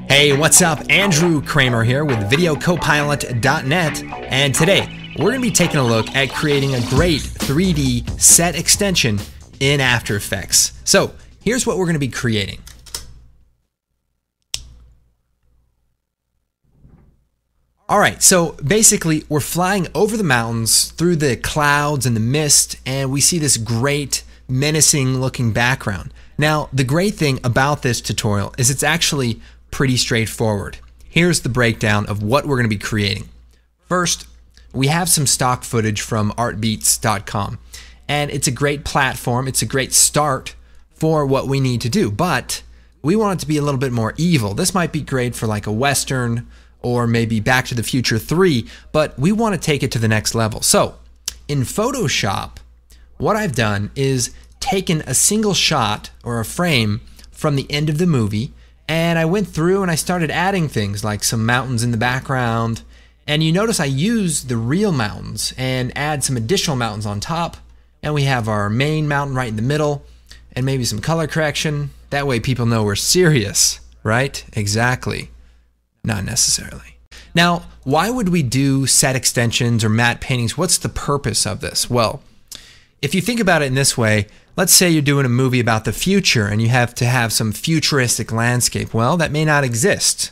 Hey, what's up? Andrew Kramer here with VideoCopilot.net, and today we're going to be taking a look at creating a great 3D set extension in After Effects. So here's what we're going to be creating. Alright, so basically we're flying over the mountains through the clouds and the mist, and we see this great menacing looking background. Now, the great thing about this tutorial is it's actually pretty straightforward. Here's the breakdown of what we're going to be creating. First, we have some stock footage from artbeats.com, and it's a great platform. It's a great start for what we need to do, but we want it to be a little bit more evil. This might be great for like a Western or maybe Back to the Future 3, but we want to take it to the next level. So in Photoshop, what I've done is taken a single shot or a frame from the end of the movie, and I went through and I started adding things like some mountains in the background, and you notice I use the real mountains and add some additional mountains on top, and we have our main mountain right in the middle and maybe some color correction. That way people know we're serious, right? Exactly. Not necessarily. Now, why would we do set extensions or matte paintings? What's the purpose of this? Well, if you think about it in this way, let's say you're doing a movie about the future and you have to have some futuristic landscape. Well, that may not exist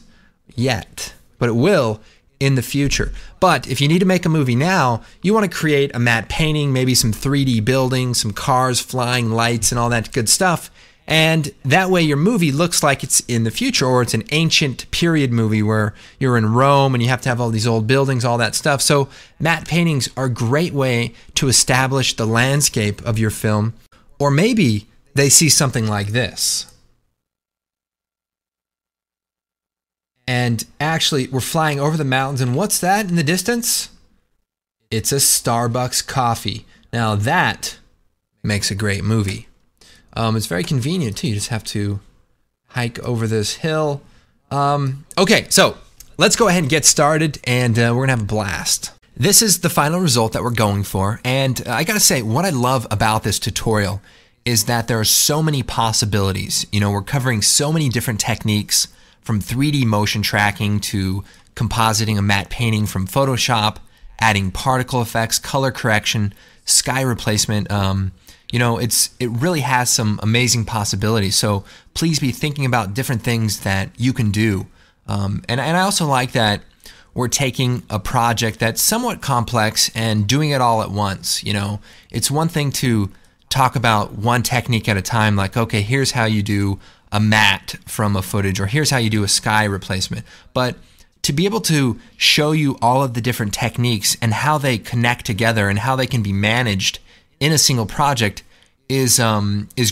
yet, but it will in the future. But if you need to make a movie now, you want to create a matte painting, maybe some 3D buildings, some cars, flying lights, and all that good stuff. And that way your movie looks like it's in the future, or it's an ancient period movie where you're in Rome and you have to have all these old buildings, all that stuff. So matte paintings are a great way to establish the landscape of your film. Or maybe they see something like this. And actually we're flying over the mountains, and what's that in the distance? It's a Starbucks coffee. Now that makes a great movie. It's very convenient too. You just have to hike over this hill. Okay, so let's go ahead and get started, and we're gonna have a blast. This is the final result that we're going for, and I gotta say, what I love about this tutorial is that there are so many possibilities. You know, we're covering so many different techniques, from 3D motion tracking to compositing a matte painting from Photoshop, adding particle effects, color correction, sky replacement. You know, it really has some amazing possibilities. So please be thinking about different things that you can do. And I also like that we're taking a project that's somewhat complex and doing it all at once. You know, it's one thing to talk about one technique at a time, like, okay, here's how you do a matte from a footage, or here's how you do a sky replacement. But to be able to show you all of the different techniques and how they connect together and how they can be managed in a single project is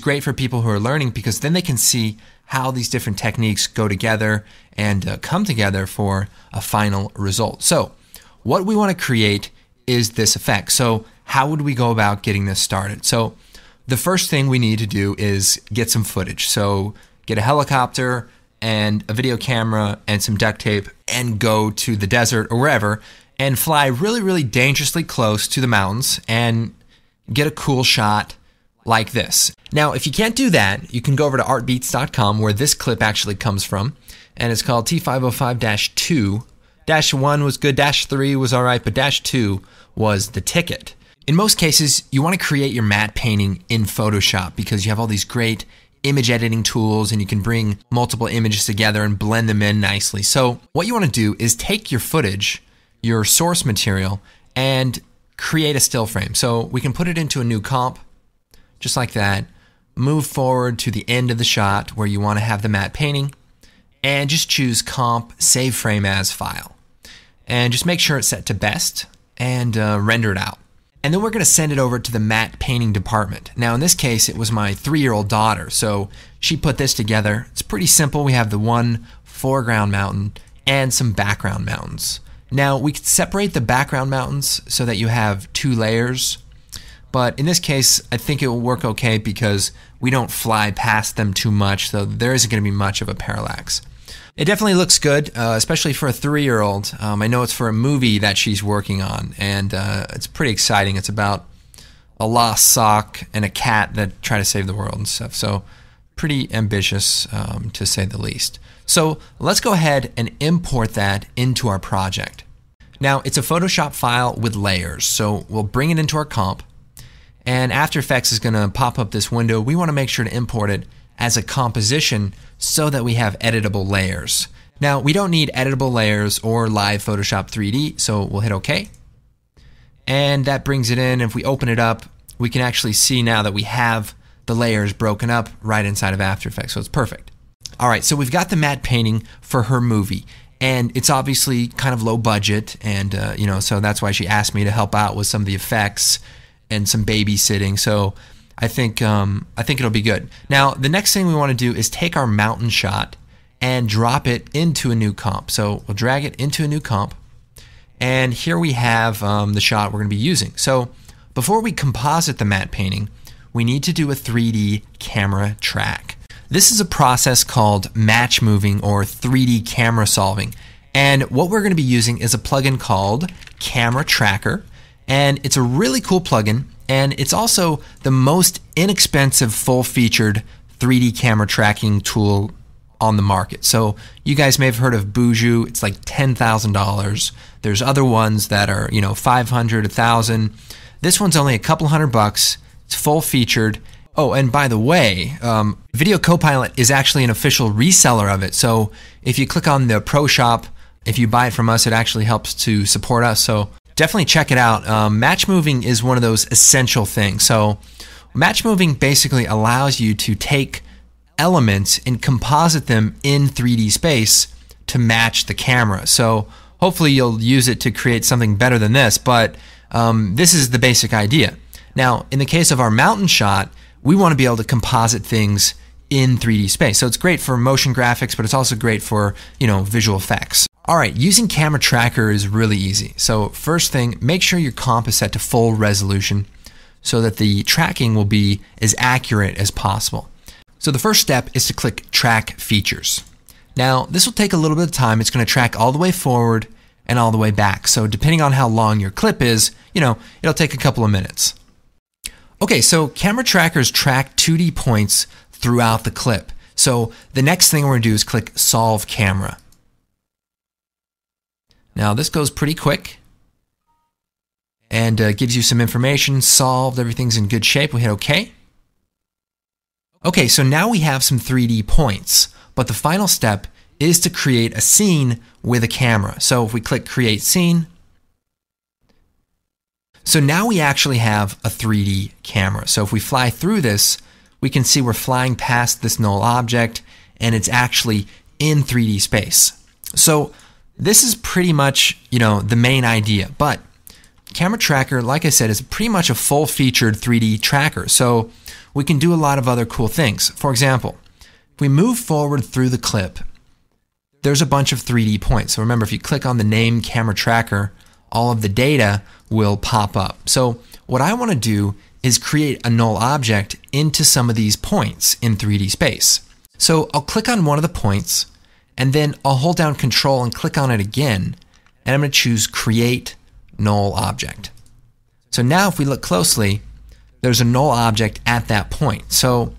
great for people who are learning, because then they can see how these different techniques go together and come together for a final result. So what we want to create is this effect. So how would we go about getting this started? So the first thing we need to do is get some footage. So get a helicopter and a video camera and some duct tape and go to the desert or wherever and fly really, really dangerously close to the mountains and get a cool shot like this. Now, if you can't do that, you can go over to artbeats.com, where this clip actually comes from, and it's called T505-2. -1 was good, -3 was alright, but -2 was the ticket. In most cases, you want to create your matte painting in Photoshop because you have all these great image editing tools and you can bring multiple images together and blend them in nicely. So what you want to do is take your footage, your source material, and create a still frame. So we can put it into a new comp, just like that, move forward to the end of the shot where you want to have the matte painting, and just choose comp, save frame as file. And just make sure it's set to best and render it out. And then we're going to send it over to the matte painting department. Now in this case, it was my 3-year-old daughter, so she put this together. It's pretty simple. We have the one foreground mountain and some background mountains. Now we could separate the background mountains so that you have 2 layers, but in this case I think it will work okay because we don't fly past them too much, so there isn't going to be much of a parallax. It definitely looks good, especially for a 3-year-old. I know it's for a movie that she's working on, and it's pretty exciting. It's about a lost sock and a cat that try to save the world and stuff. So pretty ambitious, to say the least. So let's go ahead and import that into our project. Now it's a Photoshop file with layers, so we'll bring it into our comp, and After Effects is going to pop up this window. We want to make sure to import it as a composition so that we have editable layers. Now we don't need editable layers or live Photoshop 3D, so we'll hit OK. And that brings it in. If we open it up, we can actually see now that we have the layers broken up right inside of After Effects, so it's perfect. All right, so we've got the matte painting for her movie, and it's obviously kind of low budget, and so that's why she asked me to help out with some of the effects and some babysitting. So I think it'll be good. Now the next thing we want to do is take our mountain shot and drop it into a new comp. So we'll drag it into a new comp, and here we have the shot we're going to be using. So before we composite the matte painting, we need to do a 3D camera track. This is a process called match moving or 3D camera solving. And what we're going to be using is a plugin called Camera Tracker. And it's a really cool plugin. And it's also the most inexpensive full-featured 3D camera tracking tool on the market. So you guys may have heard of Buju. It's like $10,000. There's other ones that are, $500, $1,000. This one's only a couple $100. It's full-featured. Oh, and by the way, Video Copilot is actually an official reseller of it. So if you click on the Pro Shop, if you buy it from us, it actually helps to support us. So definitely check it out. Match moving is one of those essential things. So match moving basically allows you to take elements and composite them in 3D space to match the camera. So hopefully you'll use it to create something better than this, but this is the basic idea. Now, in the case of our mountain shot, we want to be able to composite things in 3D space. So it's great for motion graphics, but it's also great for, visual effects. All right, using Camera Tracker is really easy. So first thing, make sure your comp is set to full resolution so that the tracking will be as accurate as possible. So the first step is to click Track Features. Now, this will take a little bit of time. It's going to track all the way forward and all the way back. So depending on how long your clip is, it'll take a couple of minutes. Okay, so Camera Trackers track 2D points throughout the clip. So the next thing we're going to do is click Solve Camera. Now this goes pretty quick and gives you some information. Solved, everything's in good shape. We hit OK. Okay, so now we have some 3D points, but the final step is to create a scene with a camera. So if we click Create Scene, so now we actually have a 3D camera. So if we fly through this, we can see we're flying past this null object and it's actually in 3D space. So this is pretty much, the main idea. But Camera Tracker, like I said, is pretty much a full-featured 3D tracker. So we can do a lot of other cool things. For example, if we move forward through the clip, there's a bunch of 3D points. So remember, if you click on the name Camera Tracker, all of the data will pop up. So what I want to do is create a null object into some of these points in 3D space. So I'll click on one of the points, and then I'll hold down Control and click on it again, and I'm going to choose Create Null Object. So now if we look closely, there's a null object at that point. So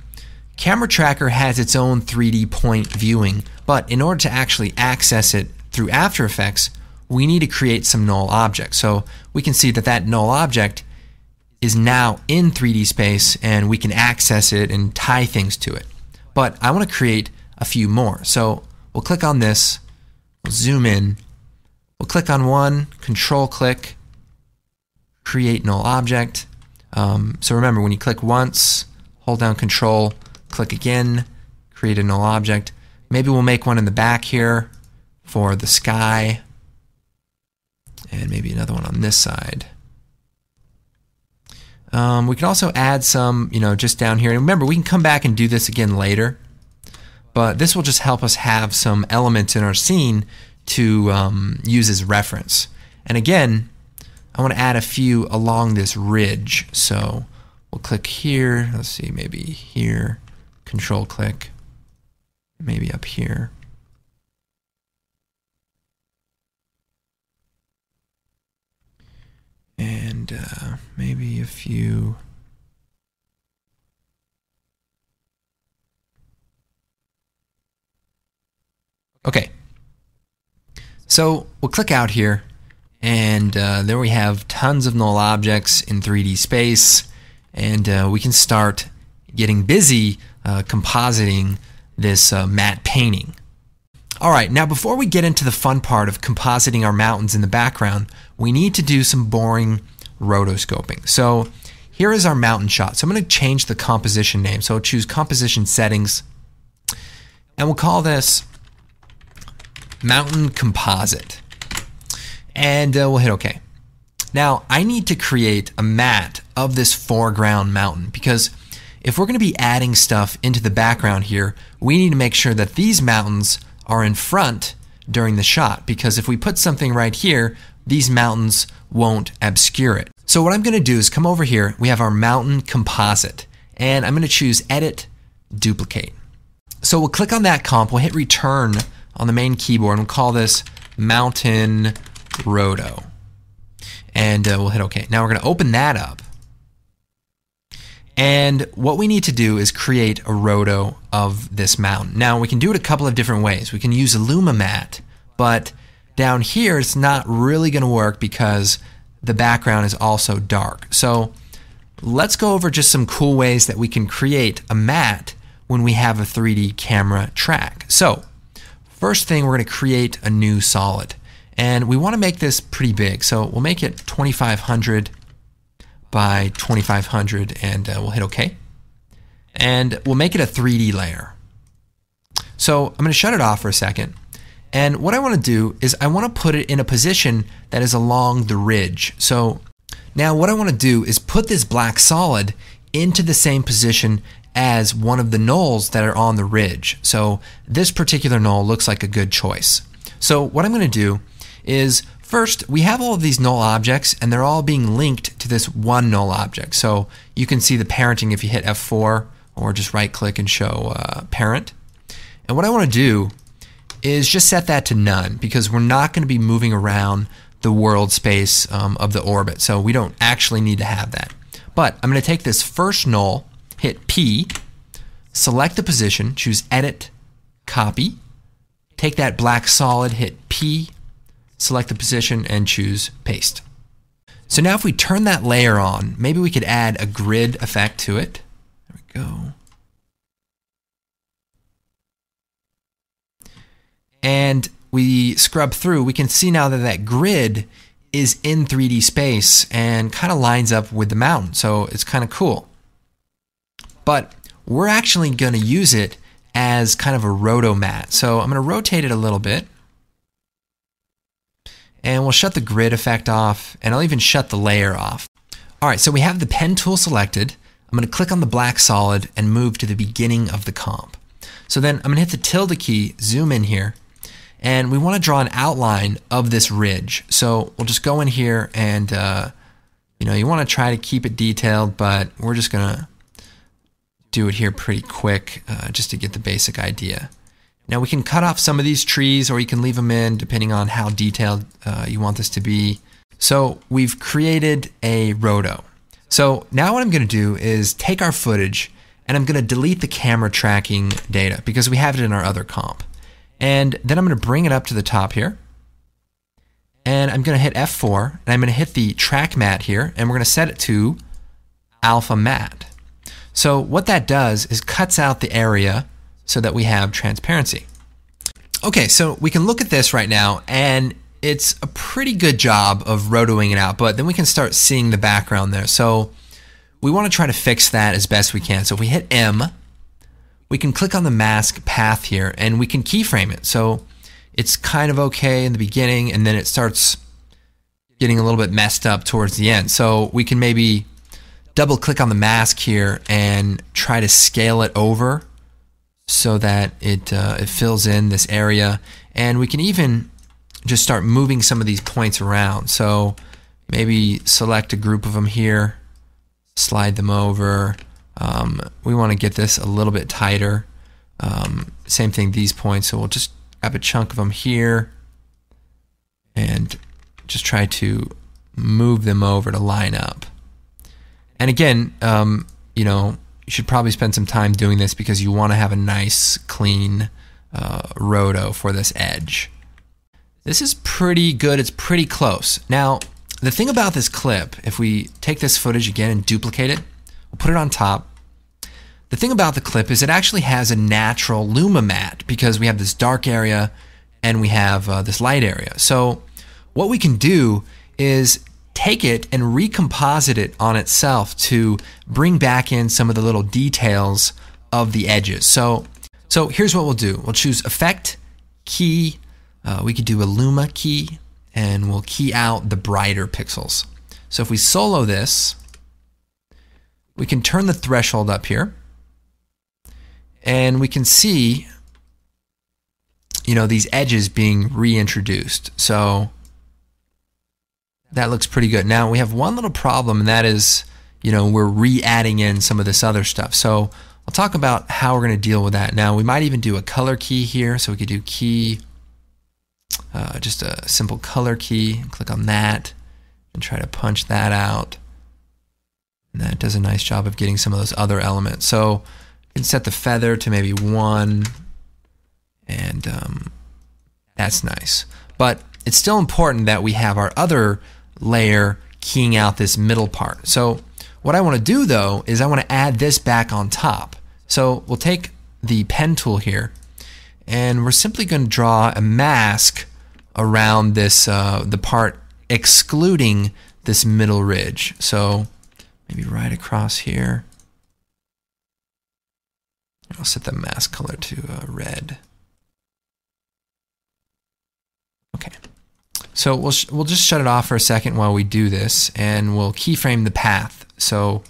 Camera Tracker has its own 3D point viewing, but in order to actually access it through After Effects, we need to create some null objects. So we can see that that null object is now in 3D space and we can access it and tie things to it. But I want to create a few more. So we'll click on this, we'll zoom in, we'll click on one, Control click, Create Null Object. So remember, when you click once, hold down Control, click again, create a null object. Maybe we'll make one in the back here for the sky. And maybe another one on this side. We can also add some, just down here. And remember, we can come back and do this again later. But this will just help us have some elements in our scene to use as reference. And again, I want to add a few along this ridge. So we'll click here. Let's see, maybe here. Control click. Maybe up here. And maybe a few. So we'll click out here, and there we have tons of null objects in 3D space, and we can start getting busy compositing this matte painting. Alright, now before we get into the fun part of compositing our mountains in the background, we need to do some boring rotoscoping. So here is our mountain shot. So I'm going to change the composition name. So I'll choose composition settings, and we'll call this mountain composite, and we'll hit OK. Now I need to create a matte of this foreground mountain, because if we're going to be adding stuff into the background here, we need to make sure that these mountains are in front during the shot, because if we put something right here, these mountains won't obscure it. So what I'm going to do is come over here, we have our mountain composite, and I'm going to choose Edit, Duplicate. So we'll click on that comp, we'll hit Return on the main keyboard, and we'll call this Mountain Roto. And we'll hit OK. Now we're going to open that up. And what we need to do is create a roto of this mountain. Now we can do it a couple of different ways. We can use Illumimat, but down here it's not really going to work because the background is also dark. So let's go over just some cool ways that we can create a matte when we have a 3D camera track. So first thing, we're going to create a new solid, and we want to make this pretty big. So we'll make it 2500 by 2500, and we'll hit OK. And we'll make it a 3D layer. So I'm going to shut it off for a second. And what I want to do is I want to put it in a position that is along the ridge. So now what I want to do is put this black solid into the same position as one of the nulls that are on the ridge. So this particular null looks like a good choice. So what I'm going to do is, first, we have all of these null objects, and they're all being linked to this one null object. So you can see the parenting if you hit F4 or just right click and show parent. And what I want to do is just set that to none, because we're not going to be moving around the world space of the orbit. So we don't actually need to have that. But I'm going to take this first null, hit P, select the position, choose Edit, Copy, take that black solid, hit P, select the position, and choose Paste. So now if we turn that layer on, maybe we could add a grid effect to it. There we go. And we scrub through, we can see now that that grid is in 3D space and kind of lines up with the mountain. So it's kind of cool. But we're actually going to use it as kind of a roto matte. So I'm going to rotate it a little bit. And we'll shut the grid effect off, and I'll even shut the layer off. Alright, so we have the pen tool selected. I'm going to click on the black solid and move to the beginning of the comp. So then I'm going to hit the tilde key, zoom in here, and we want to draw an outline of this ridge. So we'll just go in here and, you want to try to keep it detailed, but we're just going to do it here pretty quick just to get the basic idea. Now we can cut off some of these trees, or you can leave them in depending on how detailed you want this to be. So we've created a roto. So now what I'm going to do is take our footage, and I'm going to delete the camera tracking data because we have it in our other comp. And then I'm going to bring it up to the top here, and I'm going to hit F4, and I'm going to hit the track matte here, and we're going to set it to alpha matte. So what that does is cuts out the area so that we have transparency. Okay, so we can look at this right now, and it's a pretty good job of rotoing it out, but then we can start seeing the background there. So we want to try to fix that as best we can. So if we hit M, we can click on the mask path here, and we can keyframe it. So it's kind of okay in the beginning, and then it starts getting a little bit messed up towards the end. So we can maybe double click on the mask here and try to scale it over so that it fills in this area. And we can even just start moving some of these points around. So maybe select a group of them here, slide them over. We want to get this a little bit tighter. Same thing, these points. So we'll just grab a chunk of them here and just try to move them over to line up. And again, you should probably spend some time doing this because you want to have a nice, clean roto for this edge. This is pretty good. It's pretty close. Now, the thing about this clip, if we take this footage again and duplicate it, we'll put it on top. The thing about the clip is it actually has a natural luma matte because we have this dark area and we have this light area. So what we can do is take it and recomposite it on itself to bring back in some of the little details of the edges. So here's what we'll do. We'll choose Effect, Key. We could do a Luma key, and we'll key out the brighter pixels. So if we solo this, we can turn the threshold up here, and we can see, these edges being reintroduced. So that looks pretty good. Now we have one little problem, and that is, we're re-adding in some of this other stuff. So I'll talk about how we're going to deal with that. Now we might even do a color key here. So we could do key, just a simple color key, click on that and try to punch that out. And that does a nice job of getting some of those other elements. So you can set the feather to maybe 1, and that's nice. But it's still important that we have our other layer keying out this middle part. So what I want to do though is I want to add this back on top. So we'll take the pen tool here, and we're simply going to draw a mask around this the part excluding this middle ridge. So maybe right across here. I'll set the mask color to red. Okay. So we'll just shut it off for a second while we do this, and we'll keyframe the path. So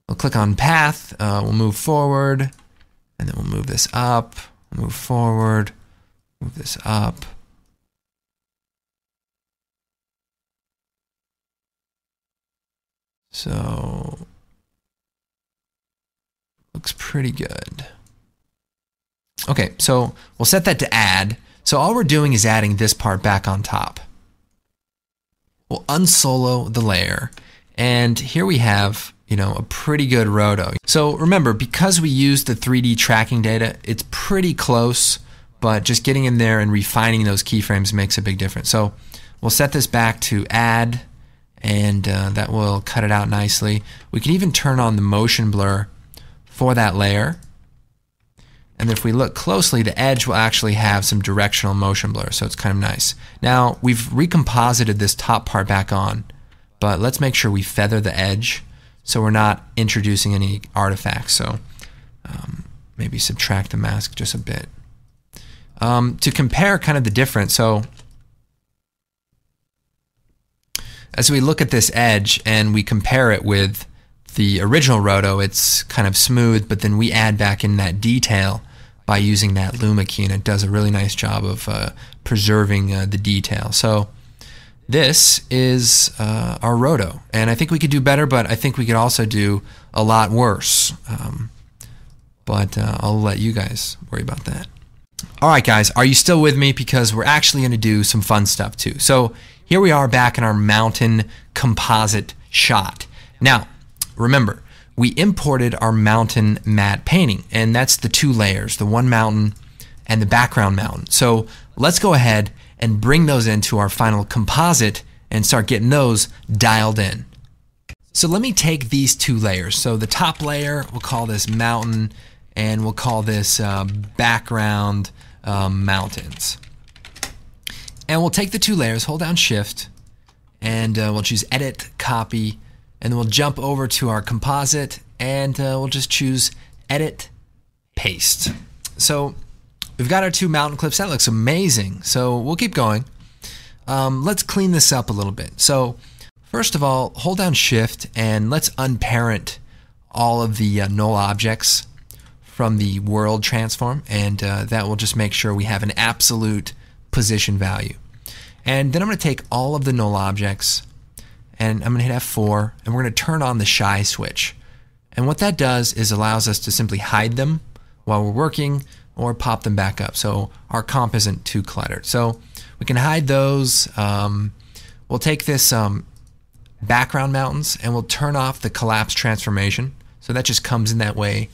we'll click on path, we'll move forward, and then we'll move this up, move forward, move this up. So looks pretty good. Okay, so we'll set that to add. So all we're doing is adding this part back on top. We'll unsolo the layer, and here we have, a pretty good roto. So remember, because we used the 3D tracking data, it's pretty close, but just getting in there and refining those keyframes makes a big difference. So we'll set this back to add, and that will cut it out nicely. We can even turn on the motion blur for that layer. And if we look closely, the edge will actually have some directional motion blur, so it's kind of nice. Now, we've recomposited this top part back on, but let's make sure we feather the edge so we're not introducing any artifacts. So maybe subtract the mask just a bit. To compare kind of the difference, so as we look at this edge and we compare it with the original roto, it's kind of smooth, but then we add back in that detail by using that Luma key, and it does a really nice job of preserving the detail. So this is our roto, and I think we could do better, but I think we could also do a lot worse. But I'll let you guys worry about that. All right, guys, are you still with me? Because we're actually going to do some fun stuff too. So here we are back in our mountain composite shot. Now, remember, we imported our mountain matte painting, and that's the 2 layers, the one mountain and the background mountain. So let's go ahead and bring those into our final composite and start getting those dialed in. So let me take these 2 layers. So the top layer, we'll call this mountain, and we'll call this background mountains. And we'll take the 2 layers, hold down Shift, and we'll choose Edit, Copy, and then we'll jump over to our composite, and we'll just choose Edit, Paste. So we've got our 2 mountain clips. That looks amazing. So we'll keep going. Let's clean this up a little bit. So first of all, hold down Shift, and let's unparent all of the null objects from the world transform, and that will just make sure we have an absolute position value. And then I'm going to take all of the null objects, and I'm going to hit F4, and we're going to turn on the shy switch. And what that does is allows us to simply hide them while we're working or pop them back up, so our comp isn't too cluttered. So we can hide those. We'll take this background mountains, and we'll turn off the collapse transformation. So that just comes in that way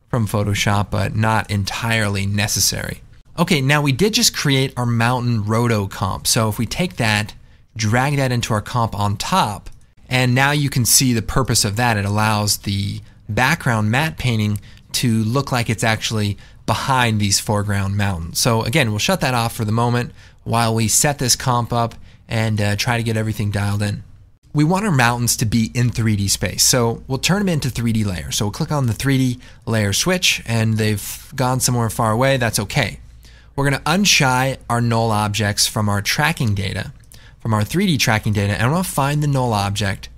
from Photoshop, but not entirely necessary. Okay, now we did just create our mountain roto comp. So if we take that, drag that into our comp on top, and now you can see the purpose of that. It allows the background matte painting to look like it's actually behind these foreground mountains. So again, we'll shut that off for the moment while we set this comp up and try to get everything dialed in. We want our mountains to be in 3D space, so we'll turn them into 3D layers. So we'll click on the 3D layer switch, and they've gone somewhere far away. That's okay. We're going to unshy our null objects from our tracking data, from our 3D tracking data, and we're going to find the null object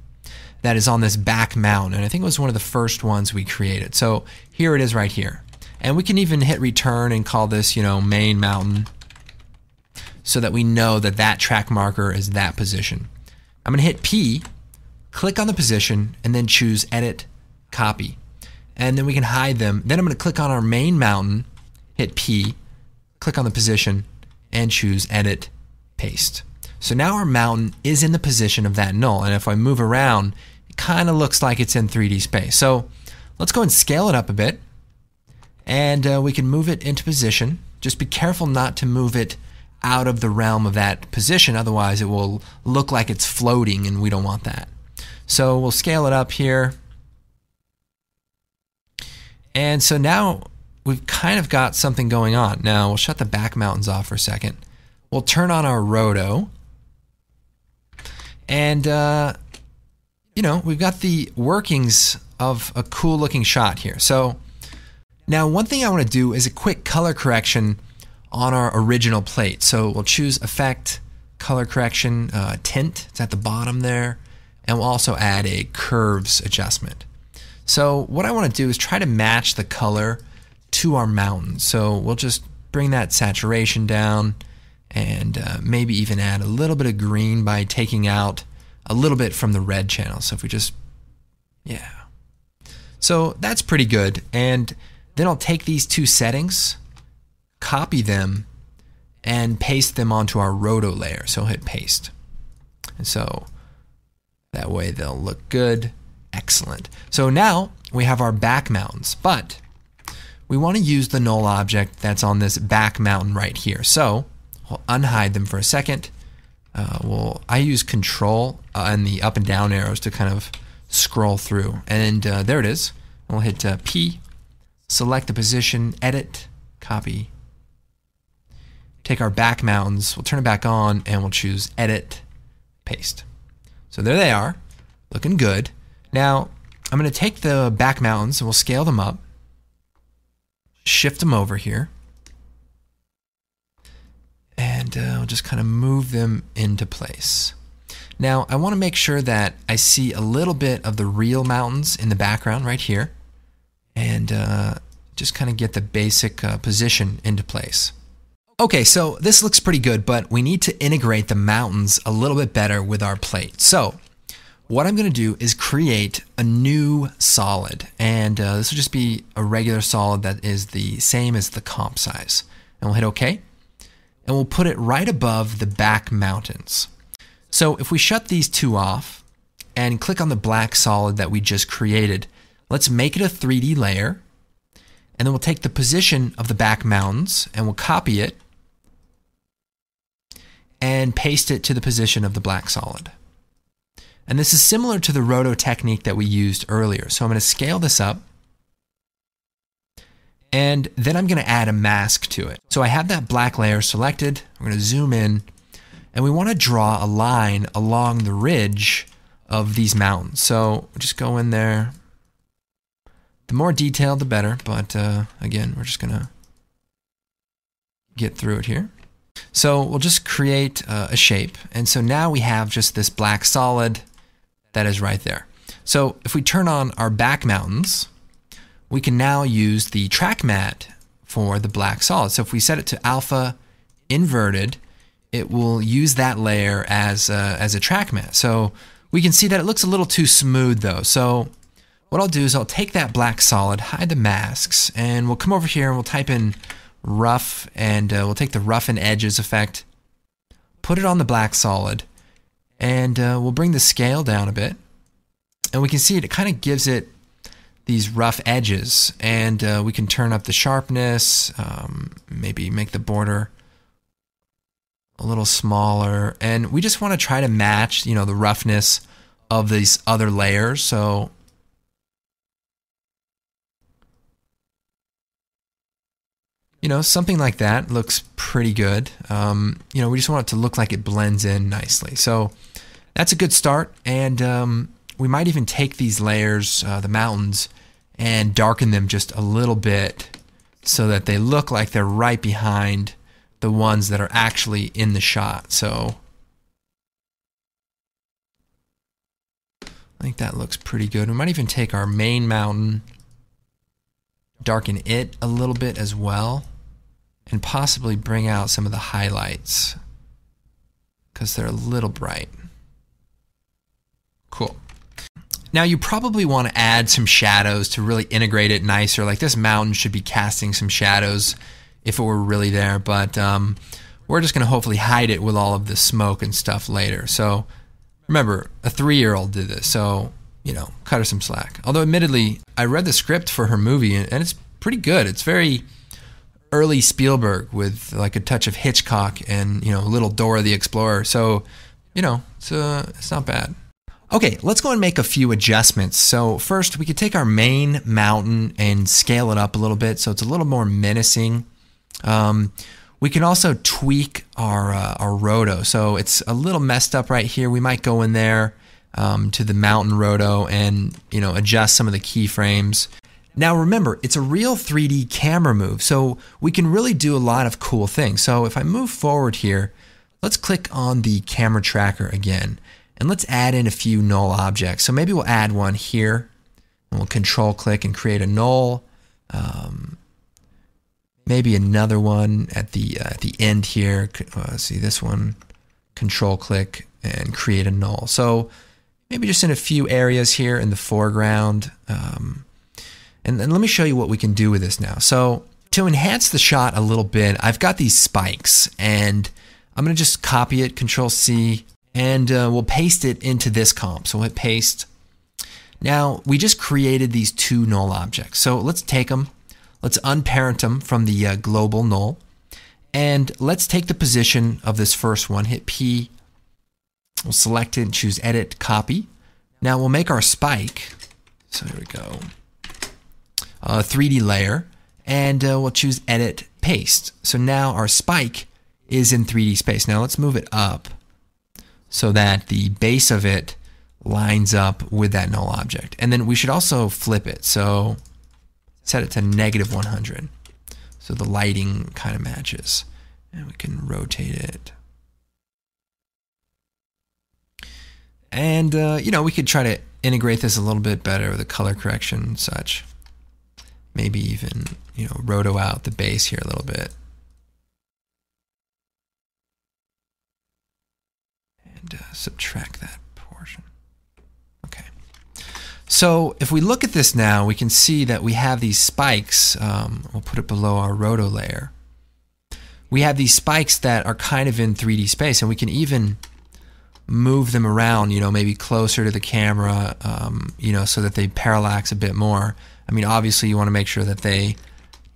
that is on this back mountain. And I think it was one of the first ones we created. So here it is right here. And we can even hit return and call this, main mountain, so that we know that that track marker is that position. I'm going to hit P, click on the position, and then choose Edit, Copy. And then we can hide them. Then I'm going to click on our main mountain, hit P, click on the position, and choose Edit, Paste. So now our mountain is in the position of that null. And if I move around, it kind of looks like it's in 3D space. So let's go and scale it up a bit. And we can move it into position. Just be careful not to move it out of the realm of that position, otherwise it will look like it's floating, and we don't want that. So we'll scale it up here. And so now we've kind of got something going on. Now we'll shut the back mountains off for a second. We'll turn on our roto. And, we've got the workings of a cool looking shot here. So now one thing I want to do is a quick color correction on our original plate. So we'll choose Effect, Color Correction, Tint. It's at the bottom there. And we'll also add a Curves adjustment. So what I want to do is try to match the color to our mountain. So we'll just bring that saturation down and maybe even add a little bit of green by taking out a little bit from the red channel. So if we just, So that's pretty good. And then I'll take these two settings, copy them, and paste them onto our roto layer. So I'll hit paste. And so that way they'll look good. Excellent. So now we have our back mountains, but we want to use the null object that's on this back mountain right here. So we'll unhide them for a second. I use Control and the up and down arrows to kind of scroll through. And there it is. We'll hit P, select the position, edit, copy. Take our back mountains, we'll turn it back on, and we'll choose Edit, Paste. So there they are, looking good. Now, I'm going to take the back mountains and we'll scale them up, shift them over here, and we'll just kind of move them into place. Now, I want to make sure that I see a little bit of the real mountains in the background right here, and just kind of get the basic position into place. Okay, so this looks pretty good, but we need to integrate the mountains a little bit better with our plate. So what I'm going to do is create a new solid, and this will just be a regular solid that is the same as the comp size. And we'll hit OK, and we'll put it right above the back mountains. So if we shut these two off and click on the black solid that we just created, let's make it a 3D layer, and then we'll take the position of the back mountains and we'll copy it and paste it to the position of the black solid. And this is similar to the roto technique that we used earlier. So I'm going to scale this up, and then I'm going to add a mask to it. So I have that black layer selected. We're going to zoom in, and we want to draw a line along the ridge of these mountains. So we'll just go in there. The more detailed, the better, but again, we're just going to get through it here. So we'll just create a shape, and so now we have just this black solid that is right there. So if we turn on our back mountains, we can now use the track matte for the black solid. So if we set it to alpha inverted, it will use that layer as a track matte. So we can see that it looks a little too smooth though. So what I'll do is I'll take that black solid, hide the masks, and we'll come over here and we'll type in rough, and we'll take the rough and edges effect, put it on the black solid, and we'll bring the scale down a bit, and we can see it kind of gives it these rough edges, and we can turn up the sharpness, maybe make the border a little smaller, and we just want to try to match, the roughness of these other layers. So something like that looks pretty good. We just want it to look like it blends in nicely. So that's a good start, and we might even take these layers, the mountains, and darken them just a little bit so that they look like they're right behind the ones that are actually in the shot. So I think that looks pretty good. We might even take our main mountain, darken it a little bit as well, and possibly bring out some of the highlights because they're a little bright. Cool. Now you probably want to add some shadows to really integrate it nicer. Like this mountain should be casting some shadows if it were really there, but we're just going to hopefully hide it with all of the smoke and stuff later. So remember, a 3-year-old did this, so cut her some slack. Although admittedly, I read the script for her movie and it's pretty good. It's very early Spielberg with like a touch of Hitchcock and little Dora the Explorer. So it's not bad. Okay, let's go and make a few adjustments. So first, we could take our main mountain and scale it up a little bit so it's a little more menacing. We can also tweak our roto. So it's a little messed up right here. We might go in there to the mountain roto and adjust some of the keyframes. Now remember, it's a real 3D camera move, so we can really do a lot of cool things. So if I move forward here, let's click on the camera tracker again. And let's add in a few null objects. So maybe we'll add one here. And we'll control click and create a null. Maybe another one at the end here. See this one. Control click and create a null. So maybe just in a few areas here in the foreground. And let me show you what we can do with this now. So to enhance the shot a little bit, I've got these spikes, and I'm going to just copy it, Control C. And we'll paste it into this comp. So we'll hit paste. Now, we just created these 2 null objects. So let's take them. Let's unparent them from the global null. And let's take the position of this first one. Hit P. We'll select it and choose Edit, Copy. Now we'll make our spike. So here we go. 3D layer. And we'll choose Edit, Paste. So now our spike is in 3D space. Now let's move it up so that the base of it lines up with that null object. And then we should also flip it. So set it to -100. So the lighting kind of matches. And we can rotate it. And, we could try to integrate this a little bit better with the color correction and such. Maybe even, roto out the base here a little bit. Subtract that portion. Okay. So if we look at this now, we can see that we have these spikes. We'll put it below our roto layer. We have these spikes that are kind of in 3D space, and we can even move them around, maybe closer to the camera, so that they parallax a bit more. I mean, obviously you want to make sure that they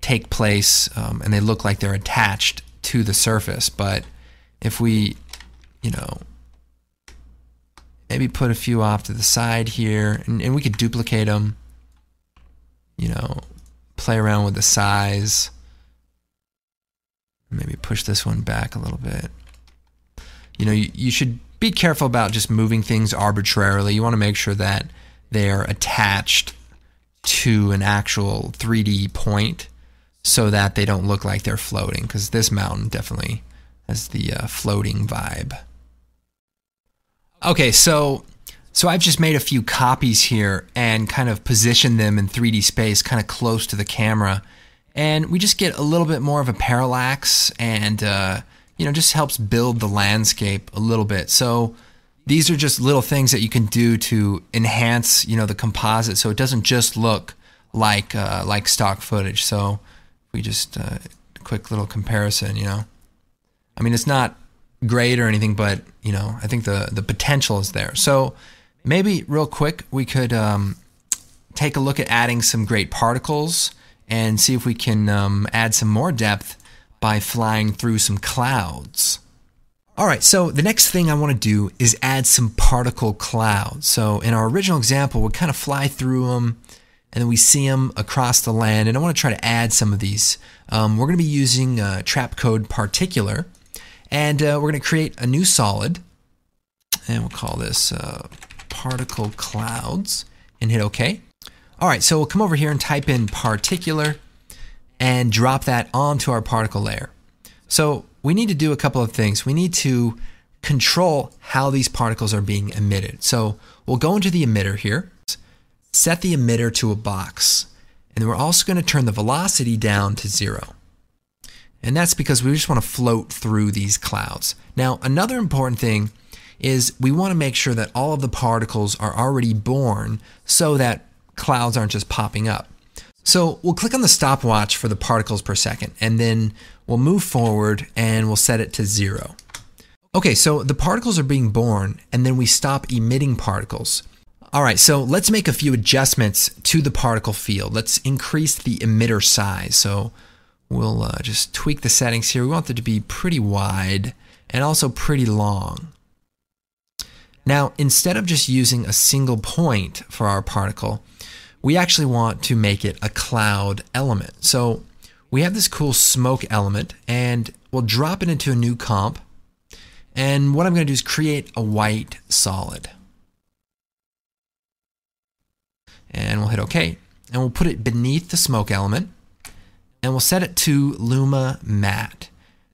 take place and they look like they're attached to the surface. But if we, maybe put a few off to the side here, and we could duplicate them, play around with the size. Maybe push this one back a little bit. You should be careful about just moving things arbitrarily. You want to make sure that they are attached to an actual 3D point so that they don't look like they're floating, because this mountain definitely has the floating vibe. Okay, so I've just made a few copies here and kind of positioned them in 3D space kind of close to the camera. And we just get a little bit more of a parallax and, just helps build the landscape a little bit. So these are just little things that you can do to enhance, the composite so it doesn't just look like stock footage. So we just, a quick little comparison, I mean, it's not great or anything, but I think the potential is there. So maybe real quick we could take a look at adding some great particles and see if we can add some more depth by flying through some clouds. Alright, so the next thing I want to do is add some particle clouds. So in our original example, we'll kind of fly through them and then we see them across the land, and I want to try to add some of these. We're going to be using trap code particular, and we're going to create a new solid, and we'll call this particle clouds, and hit OK. Alright, so we'll come over here and type in particular and drop that onto our particle layer. So we need to do a couple of things. We need to control how these particles are being emitted. So we'll go into the emitter here, set the emitter to a box, and then we're also going to turn the velocity down to 0. And that's because we just want to float through these clouds. Now, another important thing is we want to make sure that all of the particles are already born so that clouds aren't just popping up. So we'll click on the stopwatch for the particles per second, and then we'll move forward and we'll set it to 0. Okay, so the particles are being born, and then we stop emitting particles. Alright, so let's make a few adjustments to the particle field. Let's increase the emitter size. So we'll just tweak the settings here. We want it to be pretty wide and also pretty long. Now, instead of just using a single point for our particle, we actually want to make it a cloud element. So we have this cool smoke element, and we'll drop it into a new comp. And what I'm going to do is create a white solid. And we'll hit OK. And we'll put it beneath the smoke element. And we'll set it to Luma Matte.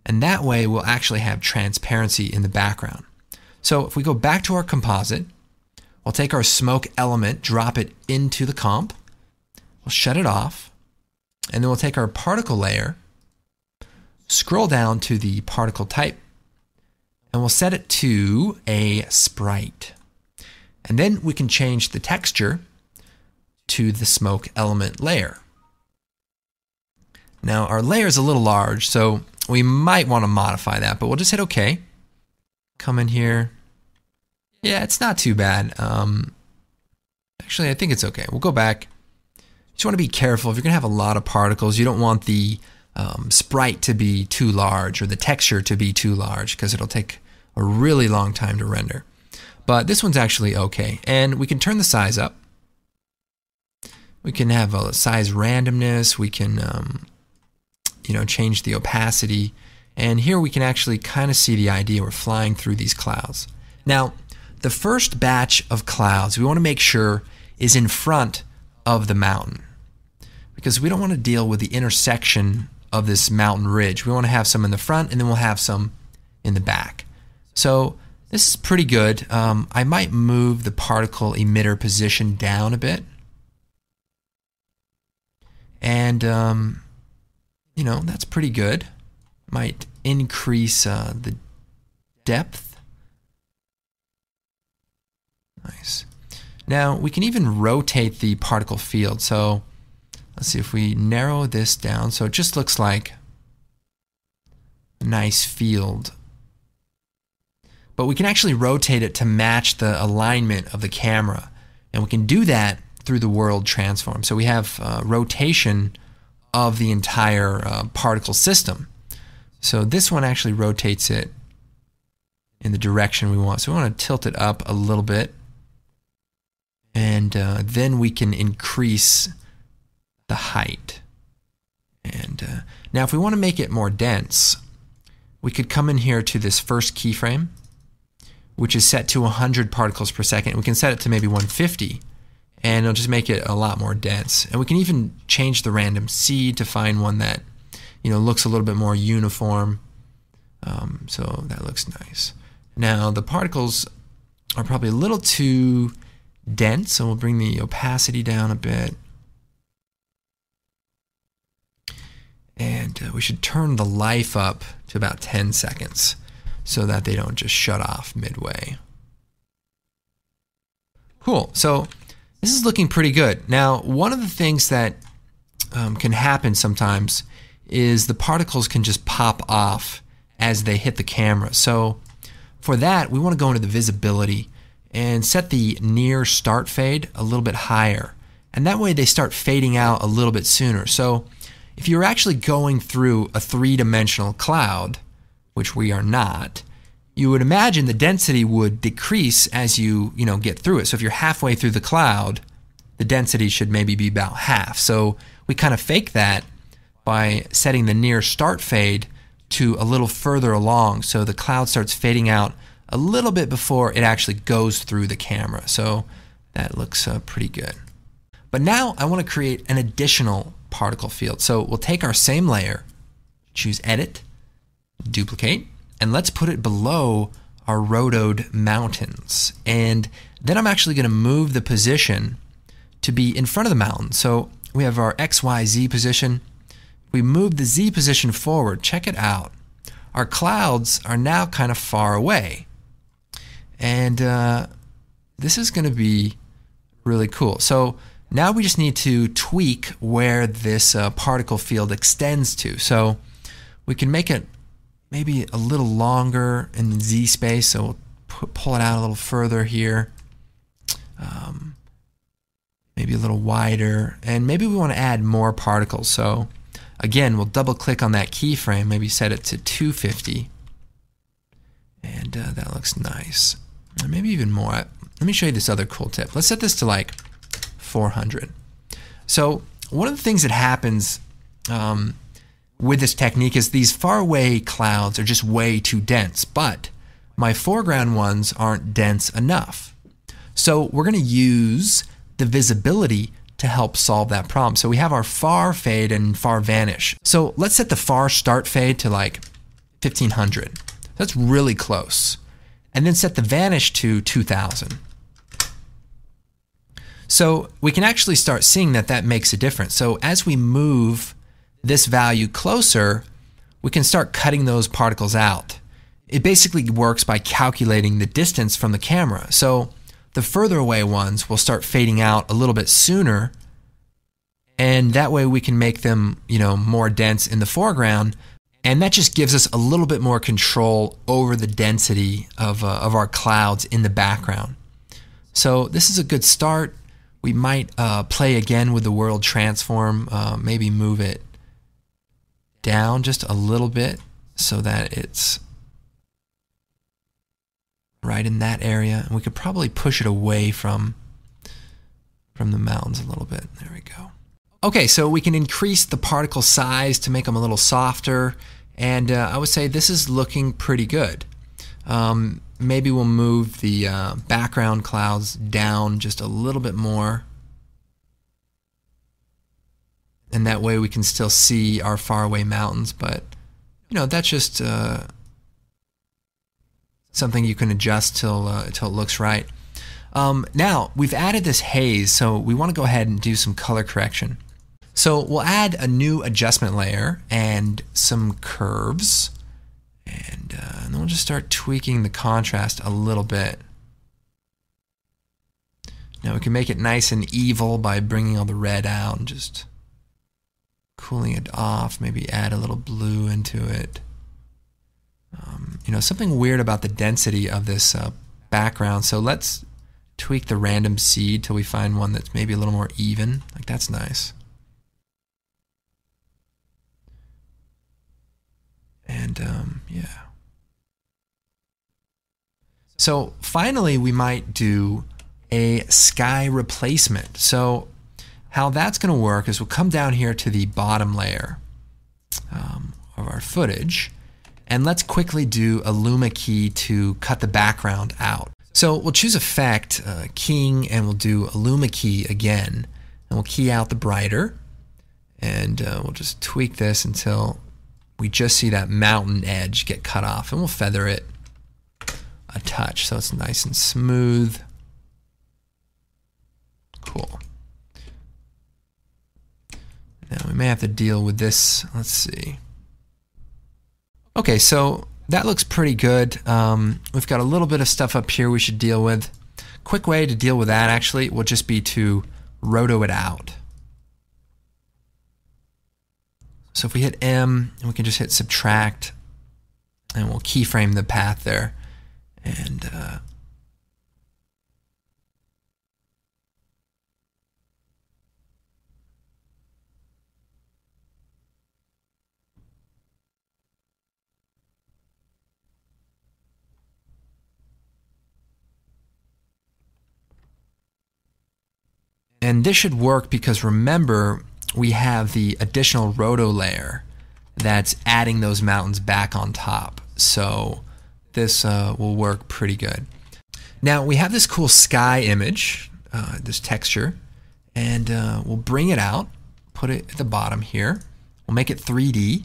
And that way we'll actually have transparency in the background. So if we go back to our composite, we'll take our smoke element, drop it into the comp. We'll shut it off. And then we'll take our particle layer, scroll down to the particle type, and we'll set it to a sprite. And then we can change the texture to the smoke element layer. Now our layer is a little large, so we might want to modify that, but we'll just hit OK. Come in here. Yeah, it's not too bad. Actually, I think it's okay. We'll go back. Just want to be careful. If you're going to have a lot of particles, you don't want the sprite to be too large or the texture to be too large, because it'll take a really long time to render. But this one's actually okay. And we can turn the size up. We can have a size randomness. We can change the opacity. And here we can actually kind of see the idea. We're flying through these clouds. Now, the first batch of clouds we want to make sure is in front of the mountain, because we don't want to deal with the intersection of this mountain ridge. We want to have some in the front, and then we'll have some in the back. So this is pretty good. I might move the particle emitter position down a bit. And, that's pretty good. Might increase the depth. Nice. Now, we can even rotate the particle field. So let's see if we narrow this down so it just looks like a nice field. But we can actually rotate it to match the alignment of the camera. And we can do that through the world transform. So we have rotation of the entire particle system. So this one actually rotates it in the direction we want. So we want to tilt it up a little bit. And then we can increase the height. And now if we want to make it more dense, we could come in here to this first keyframe, which is set to 100 particles per second. We can set it to maybe 150, and it'll just make it a lot more dense. And we can even change the random seed to find one that looks a little bit more uniform. So that looks nice. Now the particles are probably a little too dense, so we'll bring the opacity down a bit. And we should turn the life up to about 10 seconds so that they don't just shut off midway. Cool. So this is looking pretty good. Now, one of the things that can happen sometimes is the particles can just pop off as they hit the camera. So for that, we want to go into the visibility and set the near start fade a little bit higher. and that way they start fading out a little bit sooner. So if you're actually going through a three-dimensional cloud, which we are not, you would imagine the density would decrease as you get through it. So if you're halfway through the cloud, the density should maybe be about half. So we kind of fake that by setting the near start fade to a little further along, so the cloud starts fading out a little bit before it actually goes through the camera. So that looks pretty good. But now I want to create an additional particle field. So we'll take our same layer, choose Edit, Duplicate, and let's put it below our rotoed mountains. And then I'm actually going to move the position to be in front of the mountain. So we have our X, Y, Z position. We move the Z position forward. Check it out. Our clouds are now kind of far away. And this is going to be really cool. So now we just need to tweak where this particle field extends to. So we can make it maybe a little longer in the Z space. So we'll pull it out a little further here. Maybe a little wider. And maybe we want to add more particles. So again, we'll double click on that keyframe, maybe set it to 250. And that looks nice. Or maybe even more. Let me show you this other cool tip. Let's set this to like 400. So one of the things that happens with this technique is these far away clouds are just way too dense, but my foreground ones aren't dense enough. So we're going to use the visibility to help solve that problem. So we have our far fade and far vanish. So let's set the far start fade to like 1500. That's really close. And then set the vanish to 2000. So we can actually start seeing that that makes a difference. So as we move this value closer, we can start cutting those particles out. It basically works by calculating the distance from the camera. So the further away ones will start fading out a little bit sooner, and that way we can make them, more dense in the foreground, and that just gives us a little bit more control over the density of our clouds in the background. So this is a good start. We might play again with the world transform, maybe move it down just a little bit so that it's right in that area. And we could probably push it away from the mountains a little bit. There we go. Okay, so we can increase the particle size to make them a little softer, and I would say this is looking pretty good. Maybe we'll move the background clouds down just a little bit more, and that way we can still see our faraway mountains, but that's just something you can adjust till it looks right. Now we've added this haze, so we want to go ahead and do some color correction. So we'll add a new adjustment layer and some curves, and then we'll just start tweaking the contrast a little bit. Now we can make it nice and evil by bringing all the red out and just cooling it off, maybe add a little blue into it. Something weird about the density of this background, so let's tweak the random seed till we find one that's maybe a little more even. Like, that's nice. And yeah. So finally we might do a sky replacement. So how that's going to work is we'll come down here to the bottom layer of our footage, and let's quickly do a luma key to cut the background out. So we'll choose Effect, Keying, and we'll do a luma key again, and we'll key out the brighter, and we'll just tweak this until we just see that mountain edge get cut off, and we'll feather it a touch so it's nice and smooth. Cool. Now we may have to deal with this. Let's see. Okay, so that looks pretty good. We've got a little bit of stuff up here we should deal with. Quick way to deal with that actually will just be to roto it out. So if we hit M, and we can just hit subtract, and we'll keyframe the path there. And And this should work because remember, we have the additional roto layer that's adding those mountains back on top. So this will work pretty good. Now we have this cool sky image, this texture, and we'll bring it out, put it at the bottom here. We'll make it 3D.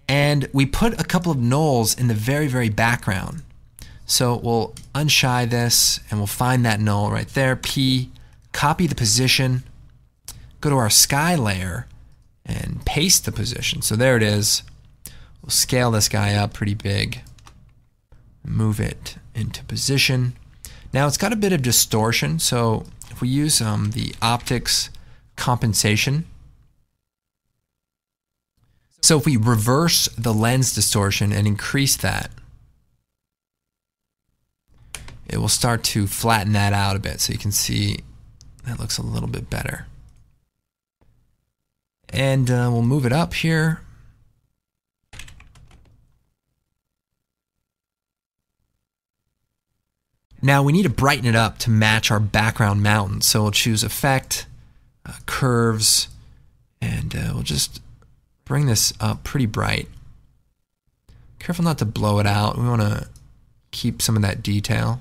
And we put a couple of nulls in the very, very background. So we'll unshy this and we'll find that null right there, P, copy the position, go to our sky layer and paste the position. So there it is. We'll scale this guy up pretty big, move it into position. Now it's got a bit of distortion, so if we use the optics compensation, so if we reverse the lens distortion and increase that, it will start to flatten that out a bit, so you can see that looks a little bit better. And we'll move it up here. Now we need to brighten it up to match our background mountain. So we'll choose Effect, Curves, and we'll just bring this up pretty bright. Careful not to blow it out. We want to keep some of that detail,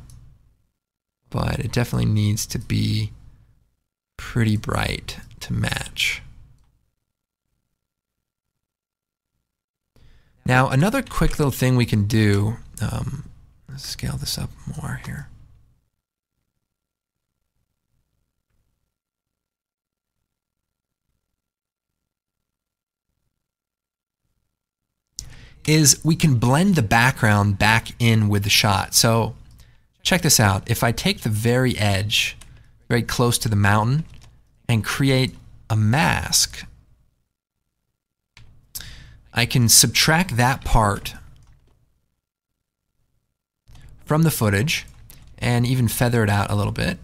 but it definitely needs to be pretty bright to match. Now another quick little thing we can do, let's scale this up more here. Is we can blend the background back in with the shot. So check this out. If I take the very edge, very close to the mountain, and create a mask, I can subtract that part from the footage and even feather it out a little bit.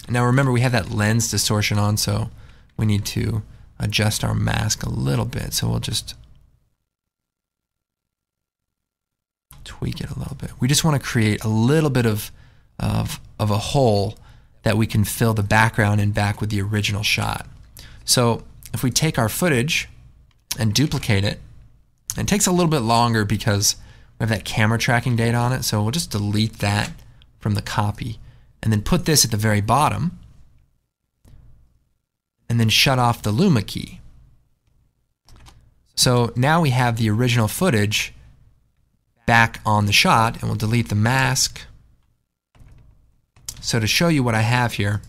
Now remember, we have that lens distortion on, so we need to adjust our mask a little bit. So we'll just tweak it a little bit. We just want to create a little bit of a hole that we can fill the background in back with the original shot. So if we take our footage and duplicate it, and it takes a little bit longer because we have that camera tracking data on it, so we'll just delete that from the copy and then put this at the very bottom and then shut off the Luma key. So now we have the original footage back on the shot, and we'll delete the mask. So to show you what I have here,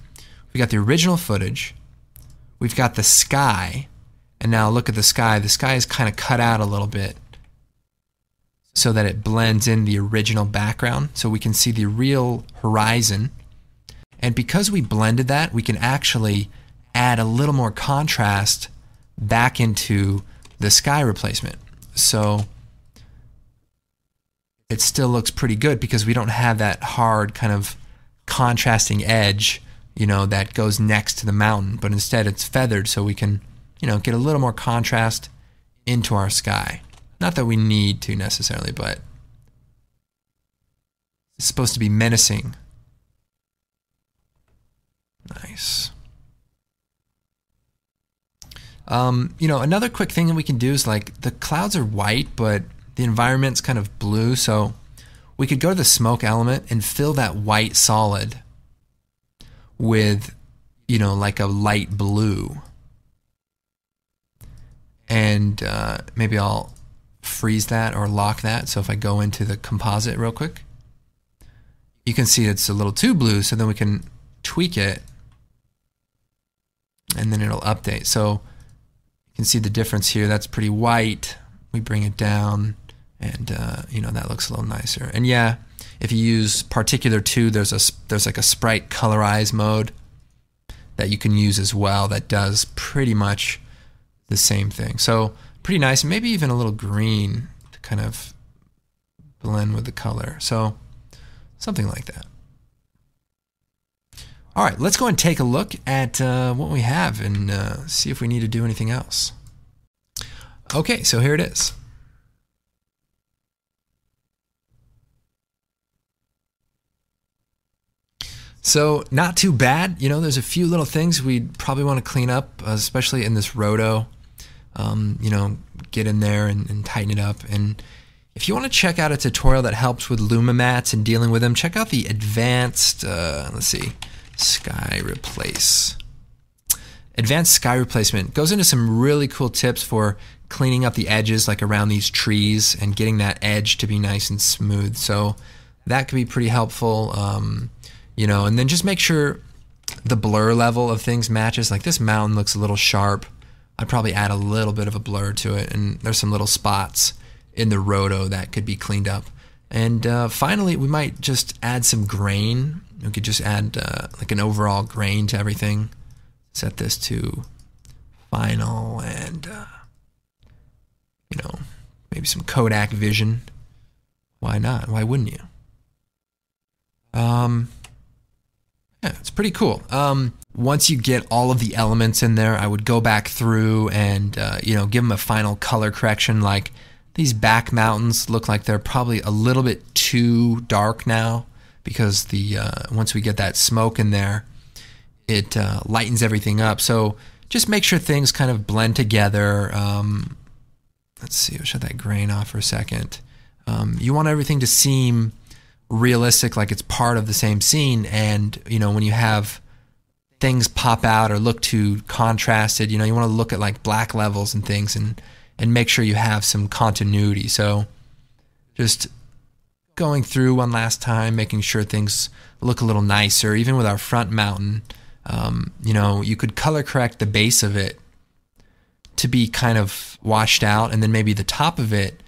we got the original footage, we've got the sky, and now look at the sky. The sky is kind of cut out a little bit so that it blends in the original background, so we can see the real horizon. And because we blended that, we can actually add a little more contrast back into the sky replacement. So it still looks pretty good because we don't have that hard kind of contrasting edge, you know, that goes next to the mountain, but instead it's feathered, so we can, you know, get a little more contrast into our sky. Not that we need to necessarily, but it's supposed to be menacing. Nice. You know, another quick thing that we can do is, like, the clouds are white, but the environment's kind of blue, so we could go to the smoke element and fill that white solid with, you know, like a light blue. And maybe I'll freeze that or lock that. So if I go into the composite real quick, you can see it's a little too blue, so then we can tweak it and then it'll update. So you can see the difference here. That's pretty white. We bring it down, and you know, that looks a little nicer. And yeah, if you use Particular 2, there's like a sprite colorize mode that you can use as well that does pretty much the same thing. So pretty nice, and maybe even a little green to kind of blend with the color. So something like that. All right, let's go and take a look at what we have and see if we need to do anything else. Okay, so here it is. So not too bad. You know, there's a few little things we'd probably want to clean up, especially in this roto. You know, get in there and tighten it up. And if you want to check out a tutorial that helps with Luma mats and dealing with them, check out the advanced, let's see, sky replace. Advanced sky replacement goes into some really cool tips for cleaning up the edges, like around these trees, and getting that edge to be nice and smooth. So that could be pretty helpful. You know, and then just make sure the blur level of things matches. Like this mountain looks a little sharp. I'd probably add a little bit of a blur to it, and there's some little spots in the roto that could be cleaned up. And finally, we might just add some grain. We could just add like an overall grain to everything. Set this to final, and you know, maybe some Kodak vision. Why not? Why wouldn't you? Yeah, it's pretty cool. Once you get all of the elements in there, I would go back through and you know, give them a final color correction. Like these back mountains look like they're probably a little bit too dark now, because the once we get that smoke in there, it lightens everything up. So just make sure things kind of blend together. Let's see, we'll shut that grain off for a second. You want everything to seem realistic, like it's part of the same scene. And you know, when you have things pop out or look too contrasted, you know, you want to look at like black levels and things, and make sure you have some continuity. So just going through one last time, making sure things look a little nicer. Even with our front mountain, you know, you could color correct the base of it to be kind of washed out, and then maybe the top of it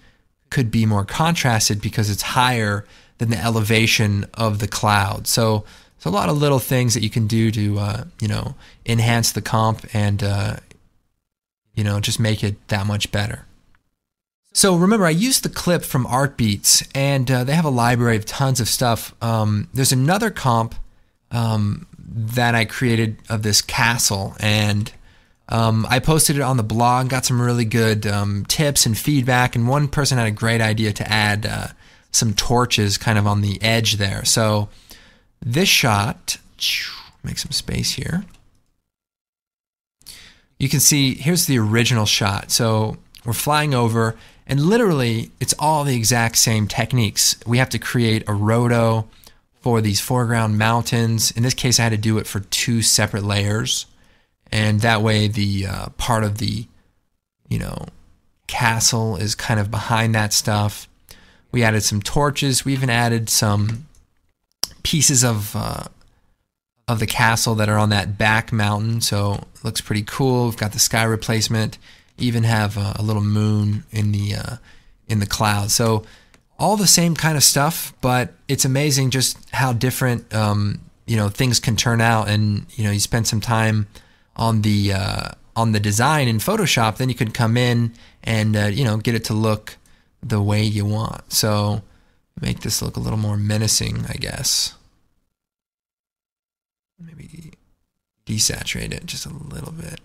could be more contrasted because it's higher than the elevation of the cloud. So a lot of little things that you can do to you know, enhance the comp and you know, just make it that much better. So remember, I used the clip from Artbeats, and they have a library of tons of stuff. There's another comp that I created of this castle, and I posted it on the blog, got some really good tips and feedback, and one person had a great idea to add some torches kind of on the edge there. So this shot, make some space here. You can see here's the original shot. So we're flying over, and literally it's all the exact same techniques. We have to create a roto for these foreground mountains. In this case, I had to do it for 2 separate layers, and that way the part of the, you know, castle is kind of behind that stuff. We added some torches. We even added some pieces of the castle that are on that back mountain, so it looks pretty cool. We've got the sky replacement. Even have a little moon in the clouds. So all the same kind of stuff, but it's amazing just how different you know, things can turn out. And you know, you spend some time on the design in Photoshop, then you could come in and you know, get it to look the way you want. So make this look a little more menacing, I guess. Maybe desaturate it just a little bit.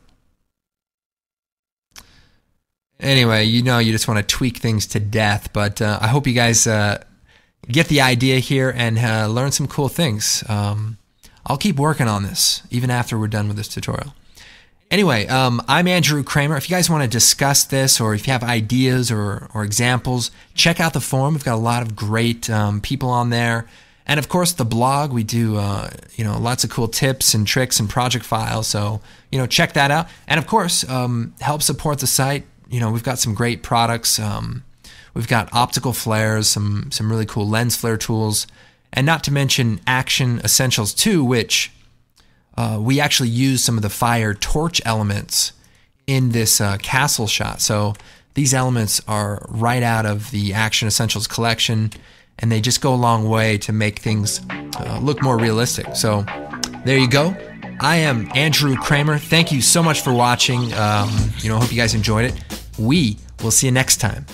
Anyway, you know, you just want to tweak things to death, but I hope you guys get the idea here and learn some cool things. I'll keep working on this even after we're done with this tutorial. Anyway, I'm Andrew Kramer. If you guys want to discuss this, or if you have ideas or examples, check out the forum. We've got a lot of great people on there. And of course, the blog, we do you know, lots of cool tips and tricks and project files. So, you know, check that out. And of course, help support the site. You know, we've got some great products. We've got optical flares, some really cool lens flare tools, and not to mention Action Essentials 2, which we actually use some of the fire torch elements in this castle shot. So these elements are right out of the Action Essentials collection, and they just go a long way to make things look more realistic. So there you go. I am Andrew Kramer. Thank you so much for watching. You know, I hope you guys enjoyed it. We will see you next time.